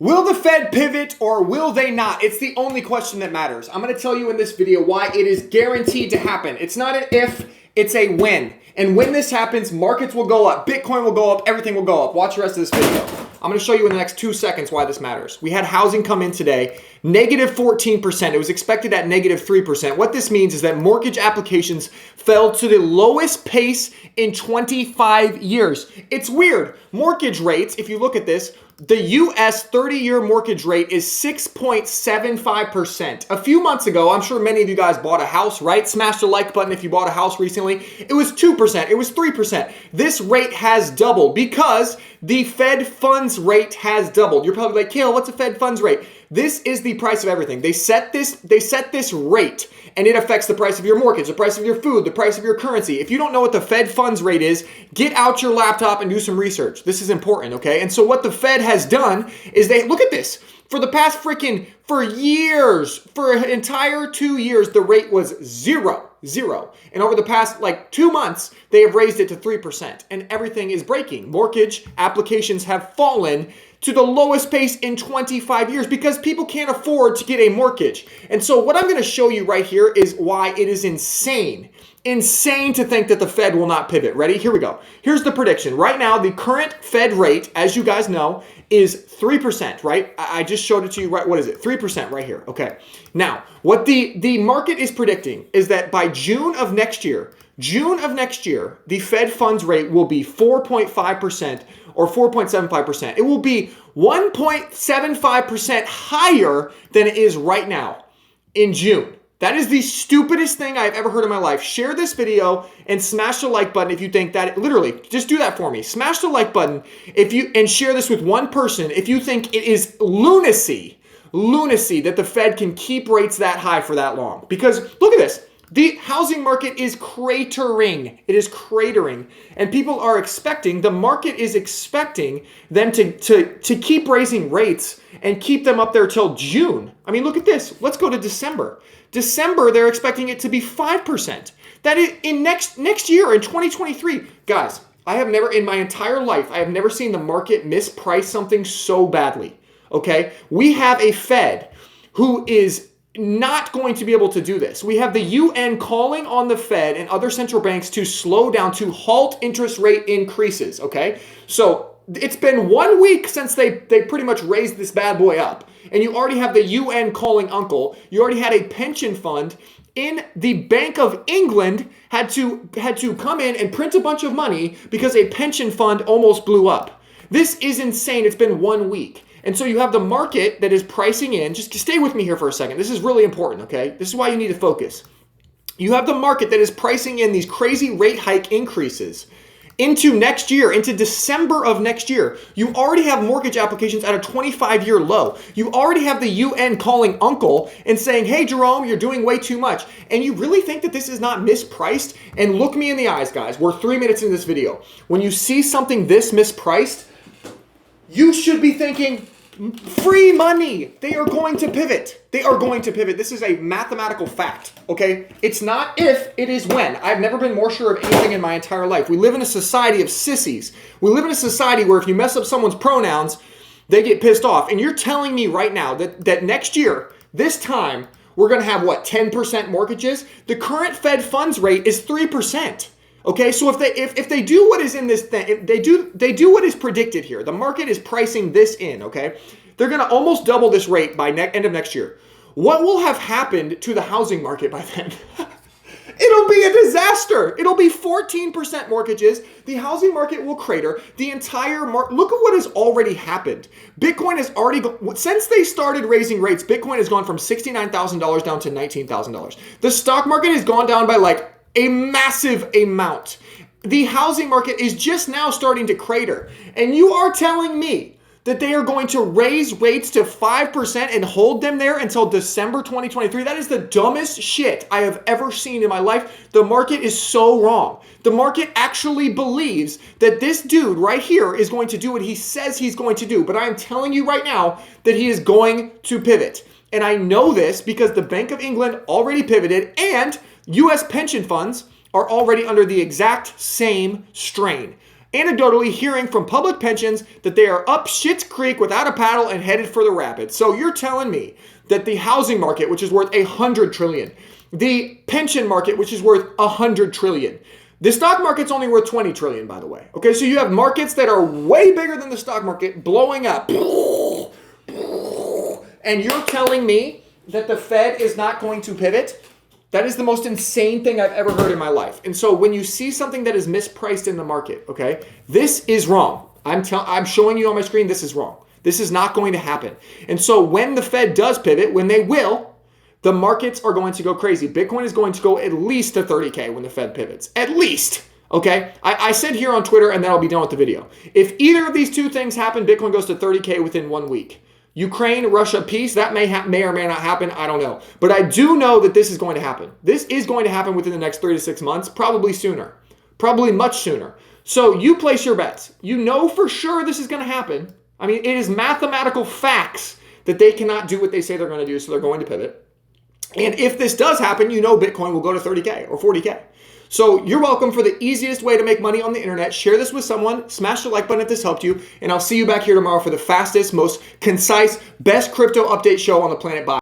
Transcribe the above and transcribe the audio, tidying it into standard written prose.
Will the Fed pivot or will they not? It's the only question that matters. I'm going to tell you in this video why it is guaranteed to happen. It's not an if, it's a when. And when this happens, markets will go up, Bitcoin will go up, everything will go up. Watch the rest of this video. I'm going to show you in the next 2 seconds why this matters. We had housing come in today, negative 14%. It was expected at negative 3%. What this means is that mortgage applications fell to the lowest pace in 25 years. It's weird. Mortgage rates, if you look at this, the US 30-year mortgage rate is 6.75%. A few months ago, I'm sure many of you guys bought a house, right? Smash the like button if you bought a house recently. It was 2%. It was 3%. This rate has doubled because the Fed funds rate has doubled. You're probably like, Kale, what's a Fed funds rate? This is the price of everything. They set this rate, and it affects the price of your mortgage, the price of your food, the price of your currency. If you don't know what the Fed funds rate is, get out your laptop and do some research. This is important, okay? And so what the Fed has done is look at this. For the past for years, for an entire 2 years, the rate was zero. And over the past 2 months, they have raised it to 3%, and everything is breaking. Mortgage applications have fallen to the lowest pace in 25 years because people can't afford to get a mortgage. And so what I'm going to show you right here is why it is insane to think that the Fed will not pivot. Ready? Here we go. Here's the prediction. Right now, the current Fed rate, as you guys know, is 3%, right? I just showed it to you, right? What is it? 3% right here. Okay. Now, what the market is predicting is that by June of next year, the Fed funds rate will be 4.5% or 4.75%. It will be 1.75% higher than it is right now in June. That is the stupidest thing I've ever heard in my life. Share this video and smash the like button if you think that, literally, just do that for me. Smash the like button and share this with one person if you think it is lunacy that the Fed can keep rates that high for that long. Because look at this. The housing market is cratering. It is cratering. And people are expecting, the market is expecting them to keep raising rates and keep them up there till June. I mean, look at this. Let's go to December. December, they're expecting it to be 5%. That is in next year, in 2023. Guys, I have never, in my entire life, I have never seen the market misprice something so badly. Okay? We have a Fed who is not going to be able to do this. We have the UN calling on the Fed and other central banks to slow down, to halt interest rate increases, okay? So it's been 1 week since they pretty much raised this bad boy up. And you already have the UN calling uncle. You already had a pension fund in the Bank of England had to come in and print a bunch of money because a pension fund almost blew up. This is insane. It's been 1 week. And so you have the market that is pricing in, just stay with me here for a second. This is really important, okay? This is why you need to focus. You have the market that is pricing in these crazy rate hike increases into next year, into December of next year. You already have mortgage applications at a 25-year low. You already have the UN calling uncle and saying, hey, Jerome, you're doing way too much. And you really think that this is not mispriced? And look me in the eyes, guys. We're 3 minutes into this video. When you see something this mispriced, you should be thinking, free money. They are going to pivot. They are going to pivot. This is a mathematical fact, okay? It's not if, it is when. I've never been more sure of anything in my entire life. We live in a society of sissies. We live in a society where if you mess up someone's pronouns, they get pissed off. And you're telling me right now that next year, this time, we're going to have, 10% mortgages? The current Fed funds rate is 3%. Okay, so if they do what is in this thing, if they do what is predicted here, the market is pricing this in, okay? They're going to almost double this rate by end of next year. What will have happened to the housing market by then? It'll be a disaster. It'll be 14% mortgages. The housing market will crater. The entire market, look at what has already happened. Bitcoin has already, since they started raising rates, Bitcoin has gone from $69,000 down to $19,000. The stock market has gone down by a massive amount. The housing market is just now starting to crater. And you are telling me that they are going to raise rates to 5% and hold them there until December 2023? That is the dumbest shit I have ever seen in my life. The market is so wrong. The market actually believes that this dude right here is going to do what he says he's going to do. But I am telling you right now that he is going to pivot. And I know this because the Bank of England already pivoted and US pension funds are already under the exact same strain. anecdotally hearing from public pensions that they are up Schitt's Creek without a paddle and headed for the rapids. So you're telling me that the housing market, which is worth $100 trillion, the pension market, which is worth $100 trillion, the stock market's only worth $20 trillion, by the way. Okay, so you have markets that are way bigger than the stock market blowing up. And you're telling me that the Fed is not going to pivot? That is the most insane thing I've ever heard in my life. And so when you see something that is mispriced in the market, okay, this is wrong. I'm showing you on my screen, this is wrong. This is not going to happen. And so when the Fed does pivot, when they will, the markets are going to go crazy. Bitcoin is going to go at least to 30K when the Fed pivots. At least. Okay? I said here on Twitter, and then I'll be done with the video. If either of these two things happen, Bitcoin goes to 30K within 1 week. Ukraine, Russia peace, that may or may not happen. I don't know. But I do know that this is going to happen. This is going to happen within the next 3 to 6 months, probably sooner. Probably much sooner. So you place your bets. You know for sure this is going to happen. I mean, it is mathematical facts that they cannot do what they say they're going to do, so they're going to pivot. And if this does happen, you know Bitcoin will go to 30K or 40K. So you're welcome. For the easiest way to make money on the internet, share this with someone, smash the like button if this helped you, and I'll see you back here tomorrow for the fastest, most concise, best crypto update show on the planet. Bye.